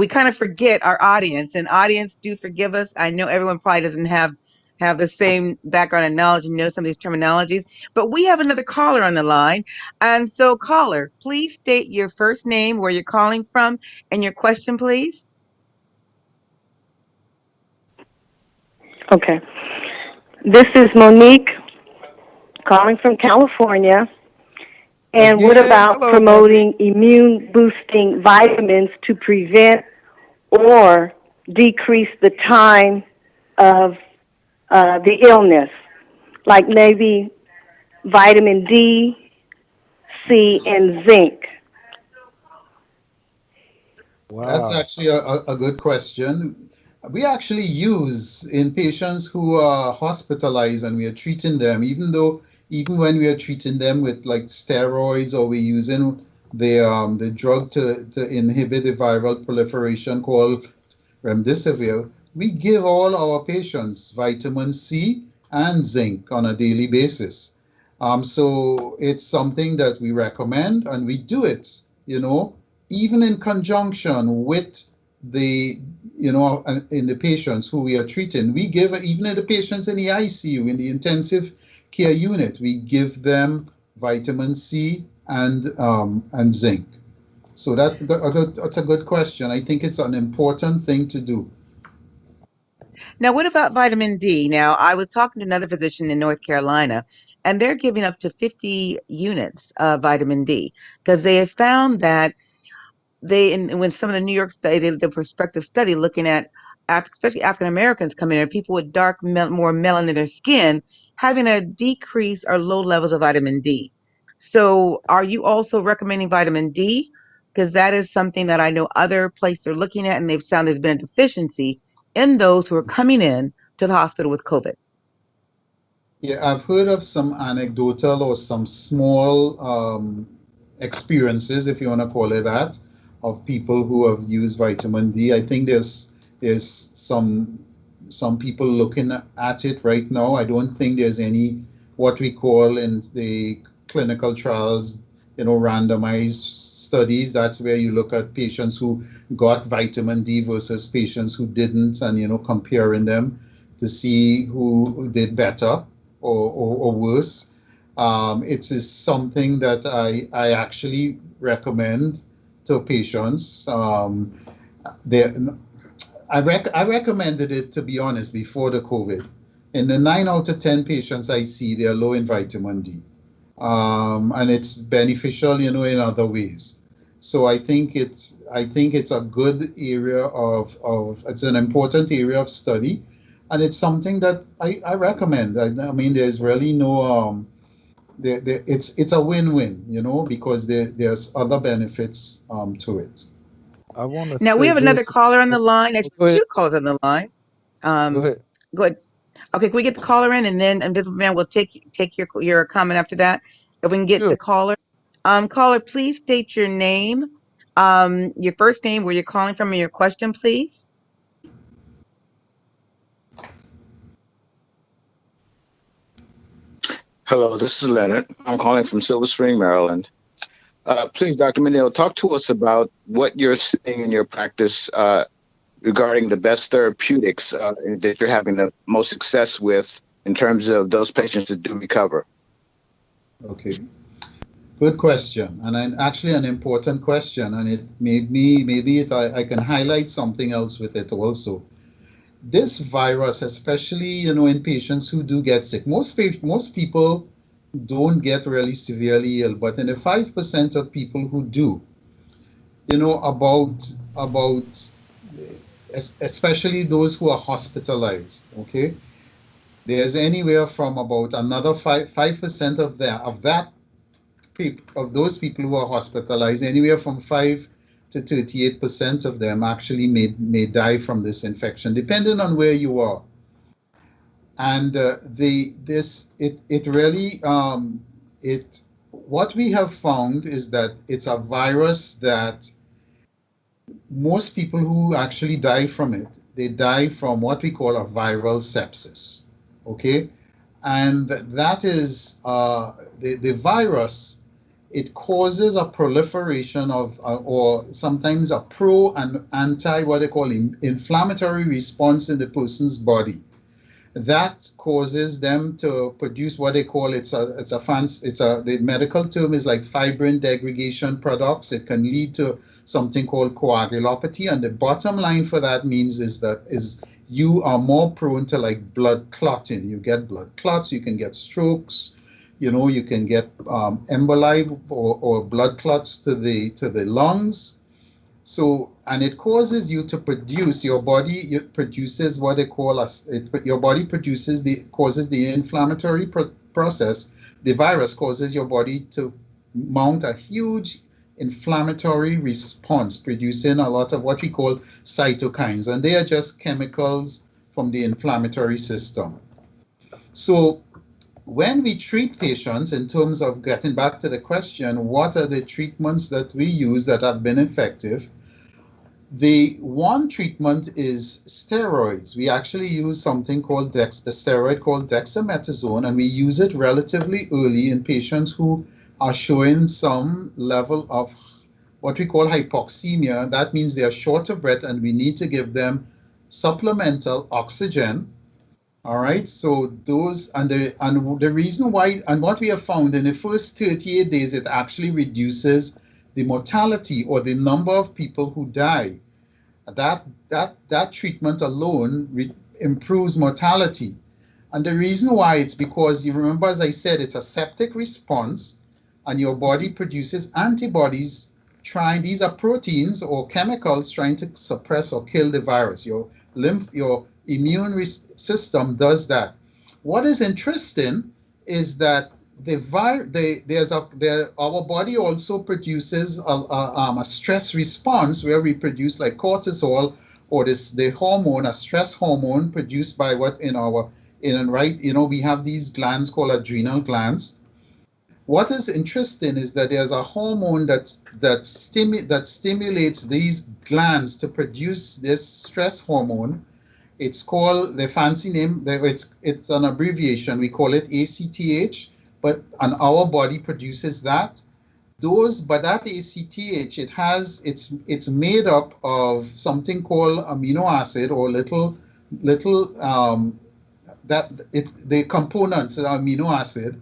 kind of forget our audience, and audience do forgive us. I know everyone probably doesn't have the same background and knowledge and know some of these terminologies, but we have another caller on the line, and so caller, please state your first name, where you're calling from, and your question, please. Okay. This is Monique calling from California. And what Again, about hello, Monique. promoting immune boosting vitamins to prevent or decrease the time of the illness, like maybe vitamin D, C, and zinc? That's Wow. actually a good question. We actually use in patients who are hospitalized and we are treating them, even when we are treating them with like steroids, or we're using the drug to inhibit the viral proliferation called remdesivir, we give all our patients vitamin C and zinc on a daily basis. So it's something that we recommend, and we do it, even in conjunction with the, in the patients who we are treating. We give, even in the patients in the ICU, in the intensive care unit, we give them vitamin C and zinc. So that's a good question. I think it's an important thing to do. Now, what about vitamin D? Now, I was talking to another physician in North Carolina, and they're giving up to 50 units of vitamin D because they have found that when some of the New York study, they did a prospective study looking at especially African Americans coming in, people with more melanin in their skin, having a decrease or low levels of vitamin D. So, are you also recommending vitamin D? Because that is something that I know other places are looking at, and they've found there's been a deficiency in those who are coming in to the hospital with COVID. Yeah, I've heard of some anecdotal or some small experiences, if you want to call it that, of people who have used vitamin D. I think there's some people looking at it right now. I don't think there's any what we call in the clinical trials, randomized studies. That's where you look at patients who got vitamin D versus patients who didn't, and comparing them to see who did better or worse. It is something that I actually recommend to patients. I recommended it, to be honest, before the COVID. In the 9 out of 10 patients I see, they are low in vitamin D. And it's beneficial, in other ways. So I think it's a good area it's an important area of study, and it's something that I recommend. I mean, there's really no it's a win-win, because there's other benefits to it. I want to Now we say have another this. caller on the line. There's Go ahead. two callers on the line. Go Um, ahead. go ahead. Okay, can we get the caller in, and then Invisible Man will take your comment after that. If we can get Sure. the caller, caller, please state your name, your first name, where you're calling from, and your question, please. Hello, this is Leonard. I'm calling from Silver Spring, Maryland. Please, Dr. Mcneil, talk to us about what you're seeing in your practice regarding the best therapeutics that you're having the most success with in terms of those patients that do recover. Okay. Good question, and actually an important question, and it made me I can highlight something else with it also. This virus, especially in patients who do get sick, most people don't get really severely ill, but in the 5% of people who do, about especially those who are hospitalized, okay, there's anywhere from about another 5% of those people who are hospitalized, anywhere from 5 to 38% of them actually may die from this infection, depending on where you are. And what we have found is that it's a virus that most people who actually die from it, they die from what we call a viral sepsis. Okay, and that is the virus. It causes a proliferation of, or sometimes a pro and anti, what they call inflammatory response in the person's body. That causes them to produce what they call the medical term is like fibrin degradation products. It can lead to something called coagulopathy, and the bottom line for that means is you are more prone to like blood clotting. You get blood clots, you can get strokes, you can get emboli or blood clots to the lungs. So, and it causes you to produce, your body produces what they call your body causes the inflammatory process. The virus causes your body to mount a huge inflammatory response, producing a lot of what we call cytokines, and they are just chemicals from the inflammatory system. So when we treat patients, in terms of getting back to the question, what are the treatments that we use that have been effective? The one treatment is steroids. We actually use something called the steroid called dexamethasone, and we use it relatively early in patients who are showing some level of what we call hypoxemia. That means they are short of breath, and we need to give them supplemental oxygen. All right, so those, and the reason why, and what we have found in the first 38 days, it actually reduces the mortality or the number of people who die. That treatment alone improves mortality. And the reason why, it's because you remember, as I said, it's a septic response, and your body produces antibodies trying, these are proteins or chemicals trying to suppress or kill the virus. Your immune system does that. What is interesting is that our body also produces a stress response where we produce like cortisol, or the hormone, a stress hormone produced by what in our in right, we have these glands called adrenal glands. What is interesting is that there's a hormone that stimulates these glands to produce this stress hormone. It's called, the fancy name, it's an abbreviation. We call it ACTH, and our body produces that. But that ACTH, it's made up of something called amino acid, or the components are amino acid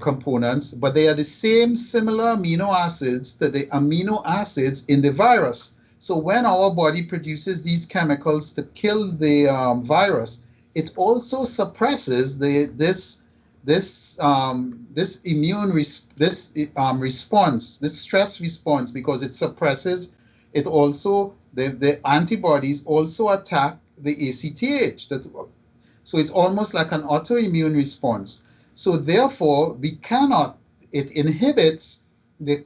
components, but they are the similar amino acids to the amino acids in the virus. So when our body produces these chemicals to kill the virus, it also suppresses this immune response, this stress response, because it suppresses it. Also, the antibodies also attack the ACTH. So it's almost like an autoimmune response. So therefore, it inhibits the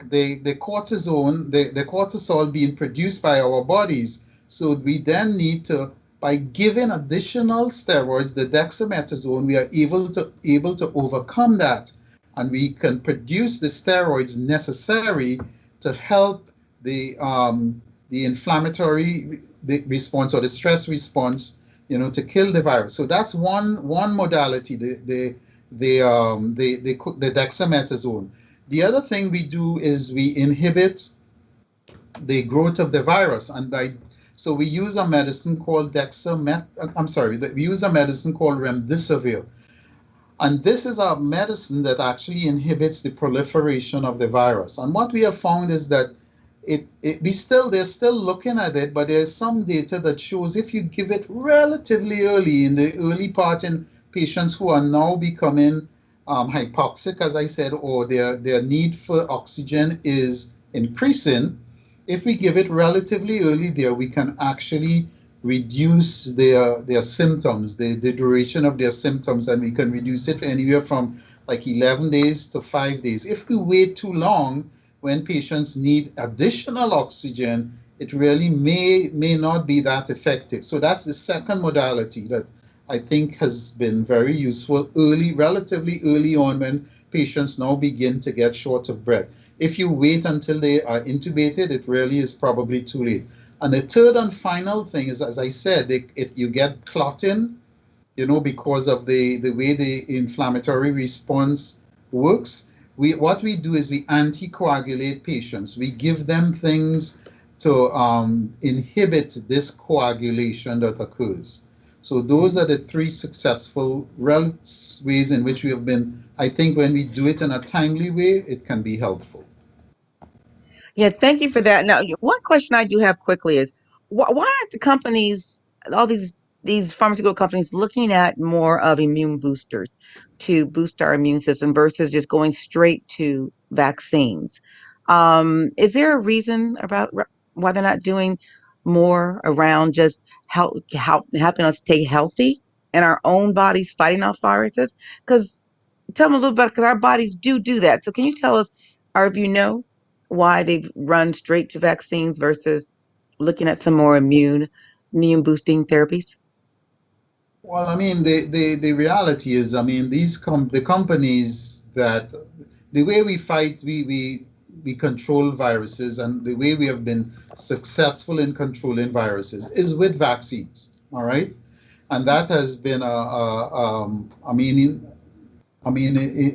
cortisol being produced by our bodies. So we then need to, by giving additional steroids, the dexamethasone, we are able to overcome that, and we can produce the steroids necessary to help the inflammatory response, or the stress response, to kill the virus. So that's one modality, the dexamethasone. The other thing we do is we inhibit the growth of the virus, so we use a medicine called remdesivir. And this is a medicine that actually inhibits the proliferation of the virus. And what we have found is that they're still looking at it, but there's some data that shows if you give it relatively early, in the early part, in patients who are now becoming hypoxic, as I said, or their need for oxygen is increasing, if we give it relatively early there, we can actually reduce their symptoms, the duration of their symptoms, and we can reduce it anywhere from like 11 days to 5 days. If we wait too long, when patients need additional oxygen, it really may not be that effective. So that's the second modality that I think has been very useful relatively early on, when patients now begin to get short of breath. If you wait until they are intubated, it really is probably too late. And the third and final thing is, as I said, you get clotting, because of the way the inflammatory response works. What we do is we anticoagulate patients. We give them things to inhibit this coagulation that occurs. So those are the three successful ways in which we have been. I think when we do it in a timely way, it can be helpful. Yeah, thank you for that. Now, one question I do have quickly is, why aren't the companies, all these pharmaceutical companies, looking at more of immune boosters to boost our immune system versus just going straight to vaccines? Is there a reason about why they're not doing more around just helping us stay healthy in our own bodies, fighting off viruses? Because tell me a little bit, because our bodies do that. So can you tell us, or if you know, why they've run straight to vaccines versus looking at some more immune boosting therapies? Well, I mean, the reality is, I mean, the companies that, the way we fight, we control viruses, and the way we have been successful in controlling viruses is with vaccines. All right, and that has been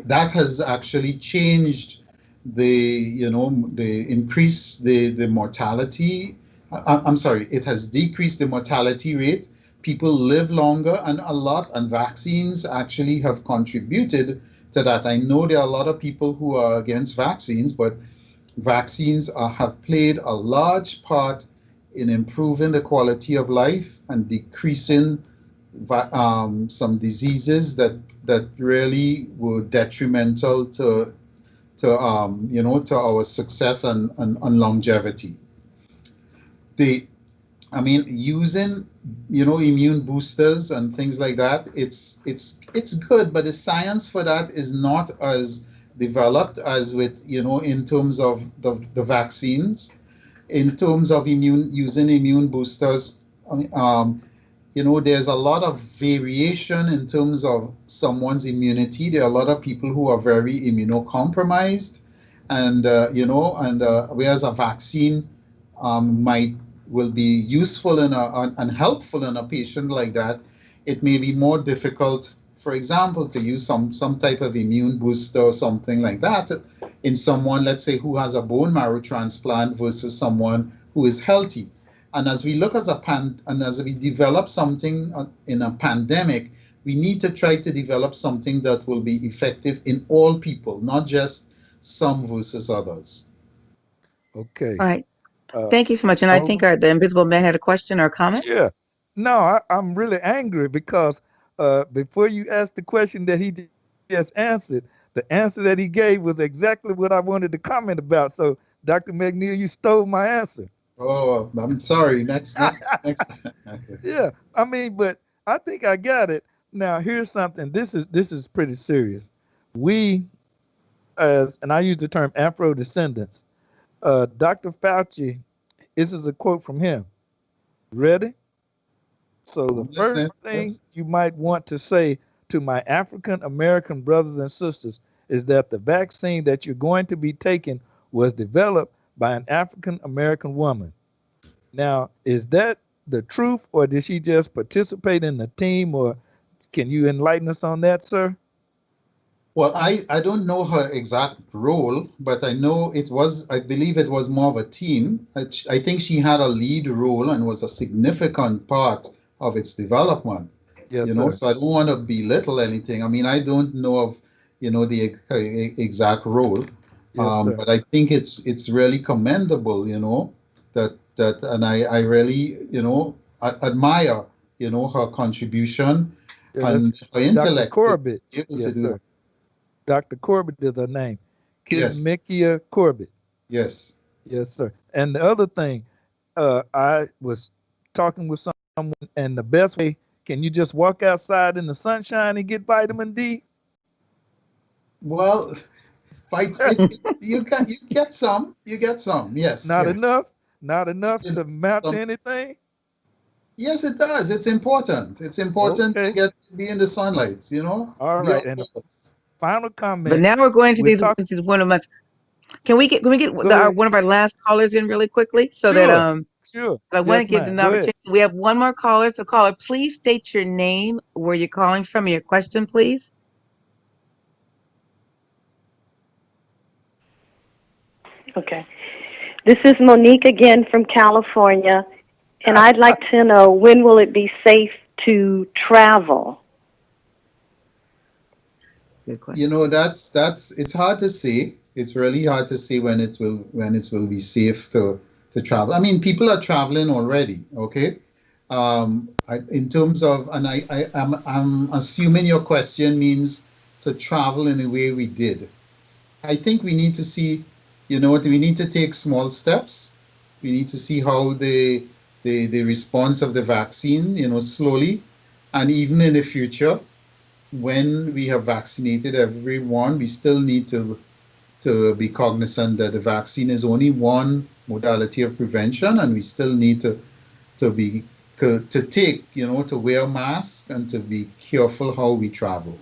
that has actually changed increase the mortality. I'm sorry, it has decreased the mortality rate. People live longer and vaccines actually have contributed to that. I know there are a lot of people who are against vaccines, but vaccines have played a large part in improving the quality of life and decreasing some diseases that really were detrimental to our success and longevity. The I mean, using immune boosters and things like that, it's good, but the science for that is not as developed as with in terms of the vaccines. In terms of using immune boosters, um, there's a lot of variation in terms of someone's immunity. There are a lot of people who are very immunocompromised, and whereas a vaccine might will be useful and helpful in a patient like that, it may be more difficult, for example, to use some type of immune booster or something like that in someone, let's say, who has a bone marrow transplant versus someone who is healthy. And as we look and as we develop something in a pandemic, we need to try to develop something that will be effective in all people, not just some versus others. Okay. All right. Thank you so much. And I think the Invisible Man had a question or comment. Yeah. No, I'm really angry because before you asked the question that he just answered, the answer that he gave was exactly what I wanted to comment about. So, Dr. Mcneil, you stole my answer. Oh, I'm sorry. Next. Okay. Yeah, I mean, but I think I got it. Now, here's something. This is pretty serious. We, and I use the term Afro descendants. Dr. Fauci. This is a quote from him. Ready? So the first thing you might want to say to my African American brothers and sisters is that the vaccine that you're going to be taking was developed by an African American woman. Now, is that the truth, or did she just participate in the team, or can you enlighten us on that, sir? Well, I don't know her exact role, but I believe it was more of a team. I think she had a lead role and was a significant part of its development. Yes, sir. So I don't want to belittle anything. I mean, I don't know of, the exact role. Yes, sir. But I think it's really commendable, and I really, admire, her contribution Yeah, and that's her Dr. intellect to Corbett. be able to Yes, do sir. that. Dr. Corbett is her name. Yes. Kismikia Corbett. Yes. Yes, sir. And the other thing, I was talking with someone, and the best way, can you just walk outside in the sunshine and get vitamin D? Well, you get some. You get some. Yes. Not Yes. enough? Not enough Yes, to mount to some. anything? Yes, it does. It's important. It's important to Okay. be in the sunlight, All be right. And the outdoors. final But comment, now we're going to we're these talking, into one of my. Can we get go ahead. one of our last callers in really quickly so that Sure. Sure. I want Yes, to give them ma'am. the Go ahead. opportunity. We have one more caller. So caller, please state your name, where you're calling from, and your question, please. Okay. This is Monique again from California, and I'd like to know, when will it be safe to travel? Good question. That's it's hard to say. It's really hard to say when it will be safe to travel. I mean, people are traveling already. Okay. In terms of, and I'm assuming your question means to travel in the way we did. I think we need to see, we need to take small steps. We need to see how the response of the vaccine, slowly, and even in the future, when we have vaccinated everyone, we still need to be cognizant that the vaccine is only one modality of prevention, and we still need to wear masks and to be careful how we travel.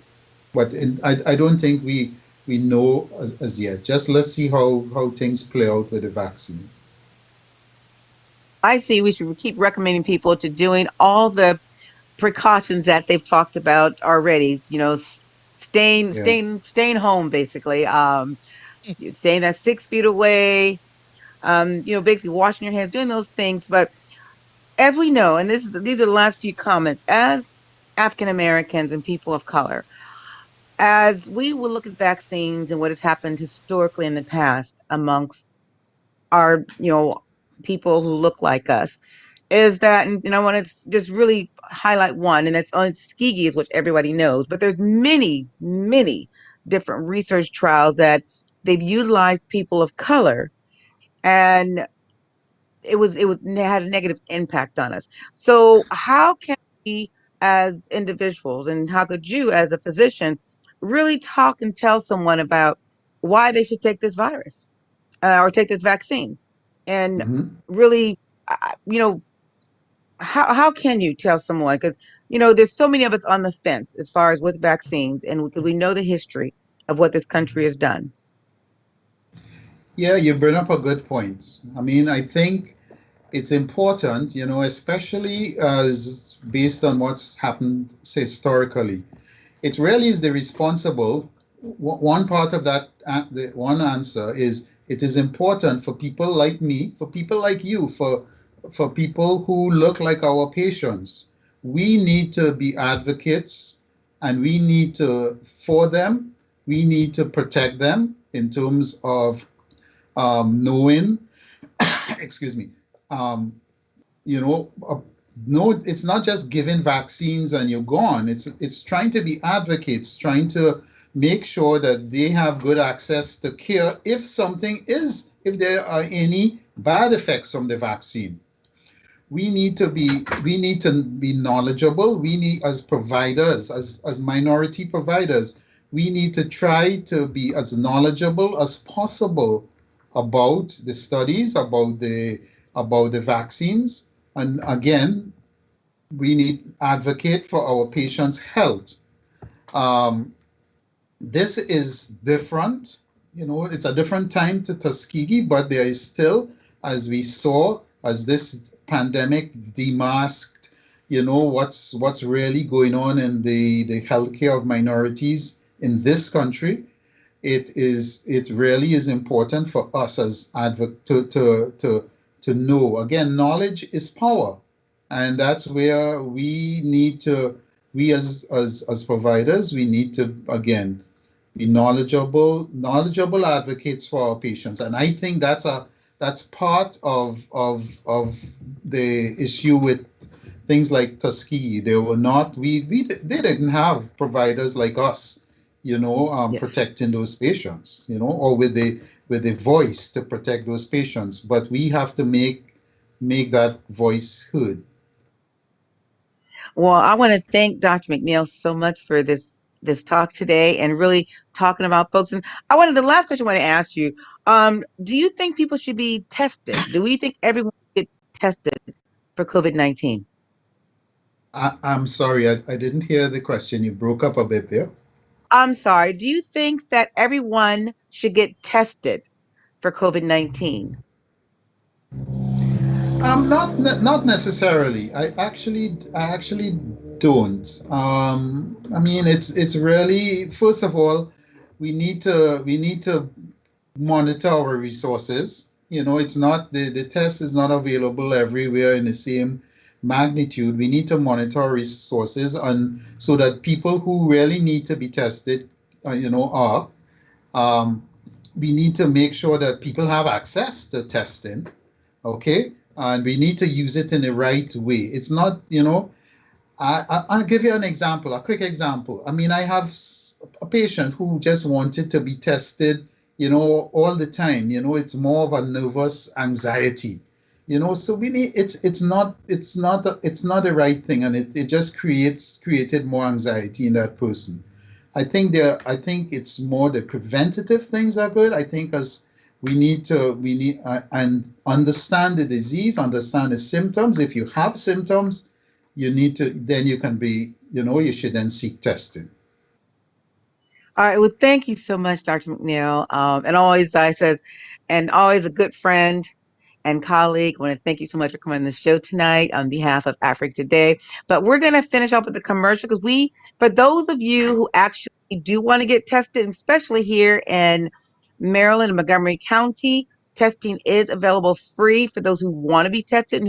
But I don't think we know as yet. Just let's see how things play out with the vaccine. I see we should keep recommending people to doing all the precautions that they've talked about already. Staying Yeah. staying staying home basically. Staying at 6 feet away. Basically washing your hands, doing those things. But as we know, and these are the last few comments, as African Americans and people of color, as we will look at vaccines and what has happened historically in the past amongst are, people who look like us, is that, and I want to just really highlight one, and that's on Tuskegee, is which everybody knows, but there's many, many different research trials that they've utilized people of color, and it had a negative impact on us. So how can we as individuals, and how could you as a physician really talk and tell someone about why they should take this virus, or take this vaccine, and Mhm. really, how can you tell someone, because there's so many of us on the fence as far as with vaccines, and because we know the history of what this country has done. Yeah, you bring up a good point. I mean, I think it's important, especially as based on what's happened historically. It really is the responsible. One part of that, the one answer is it is important for people like me, for people like you, for people who look like our patients. We need to be advocates, and we need to, for them, we need to protect them in terms of knowing, excuse me, um, you know, uh, no, it's not just giving vaccines and you're gone. It's trying to be advocates, trying to make sure that they have good access to care if there are any bad effects from the vaccine. We need to be knowledgeable. We need, as providers, as minority providers, we need to try to be as knowledgeable as possible about the studies, about the vaccines. And again, we need advocate for our patients' health. Um, this is different. It's a different time to Tuskegee, but there is still, as we saw, as this pandemic demasked, what's really going on in the healthcare of minorities in this country. It really is important for us as advocate to know. Again, knowledge is power, and that's where we as providers, we need to again be knowledgeable advocates for our patients. And I think that's part of the issue with things like Tuskegee. They were not they didn't have providers like us, Yes. protecting those patients, or with the voice to protect those patients. But we have to make that voice heard. Well, I want to thank Dr. McNeil so much for this talk today, and really talking about folks. And the last question I want to ask you, do you think people should be tested? Do we think everyone should get tested for COVID-19? I'm sorry, I didn't hear the question. You broke up a bit there. I'm sorry. Do you think that everyone should get tested for COVID-19? Not necessarily. I actually don't. I mean, it's really, first of all, we need to monitor our resources. It's not the test is not available everywhere in the same magnitude. We need to monitor our resources, and so that people who really need to be tested, are. Um, we need to make sure that people have access to testing, okay? And we need to use it in the right way. It's not, I'll give you an example, a quick example. I mean, I have a patient who just wanted to be tested, all the time. It's more of a nervous anxiety. So we need, it's not the right thing, and it just created more anxiety in that person. I think it's more the preventative things are good. I think as we need and understand the disease, understand the symptoms. If you have symptoms, then you can be, you should then seek testing. All right. Well, thank you so much, Dr. McNeil. And always, I says, and always a good friend and colleague. I want to thank you so much for coming on the show tonight on behalf of Afrique Today. But we're going to finish off with the commercial, because for those of you who actually do want to get tested, especially here in Maryland and Montgomery County, testing is available free for those who want to be tested,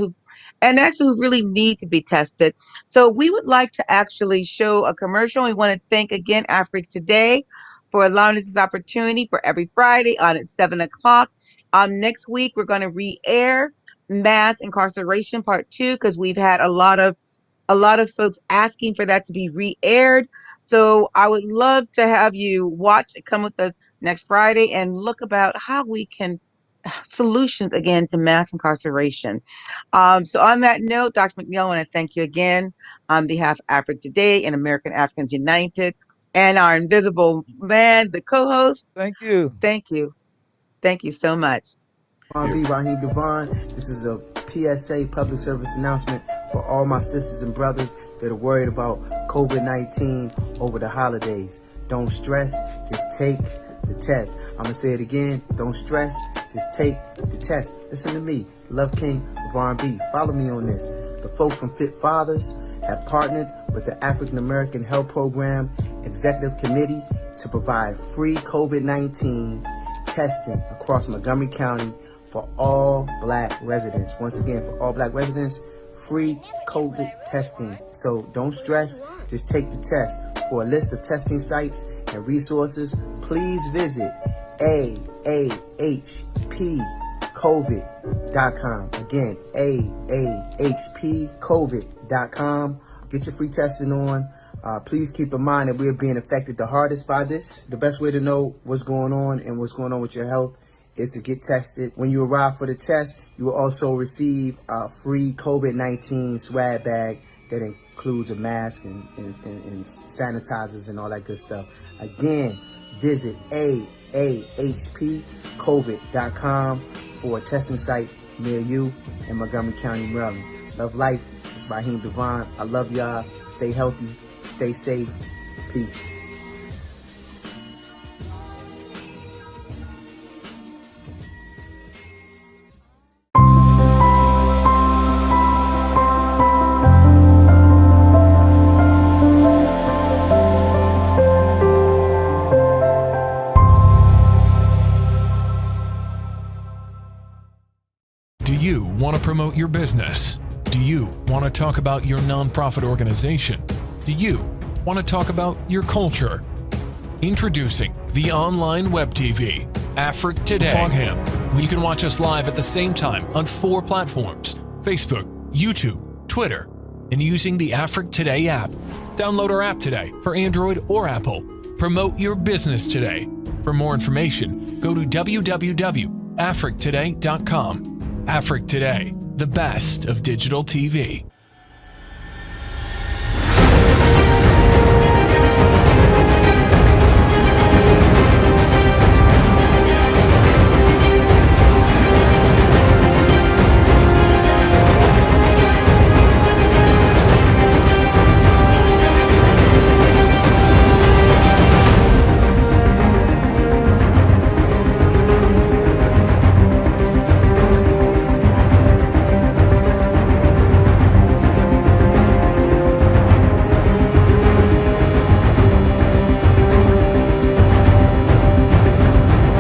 and actually who really need to be tested. So we would like to actually show a commercial. We want to thank again Afrique Today for allowing us this opportunity for every Friday on at 7 o'clock. Next week, we're going to re-air Mass Incarceration Part 2 because we've had a lot of folks asking for that to be re-aired. So I would love to have you watch it, come with us next Friday and look about how we can solutions again to mass incarceration. So on that note, Dr. Mcneil, I want to thank you again on behalf of Afrique Today and American Africans United and our invisible man, the co-host. Thank you. Thank you. Thank you so much. I'm Raheem Devon. This is a PSA public service announcement for all my sisters and brothers that are worried about COVID-19 over the holidays. Don't stress, just take the test. I'm going to say it again. Don't stress, just take the test. Listen to me, Love King of R&B. Follow me on this. The folks from Fit Fathers have partnered with the African American Health Program Executive Committee to provide free COVID-19 testing across Montgomery County for all Black residents. Once again, for all Black residents, free COVID testing. So don't stress, just take the test. For a list of testing sites and resources, please visit aahpcovid.com. Again, aahpcovid.com. Get your free testing on. Please keep in mind that we're being affected the hardest by this. The best way to know what's going on and what's going on with your health is to get tested. When you arrive for the test, you will also receive a free COVID-19 swag bag that includes a mask and sanitizers and all that good stuff. Again, visit aahpcovid.com for a testing site near you in Montgomery County, Maryland. Love life. It's Raheem Devon. I love y'all. Stay healthy. Stay safe. Peace. Do you want to promote your business? Do you want to talk about your nonprofit organization? Do you want to talk about your culture? Introducing the online web TV, Afrique Today. Fogham. You can watch us live at the same time on 4 platforms: Facebook, YouTube, Twitter, and using the Afrique Today app. Download our app today for Android or Apple. Promote your business today. For more information, go to www.afriquetoday.com. Afrique Today, the best of digital TV.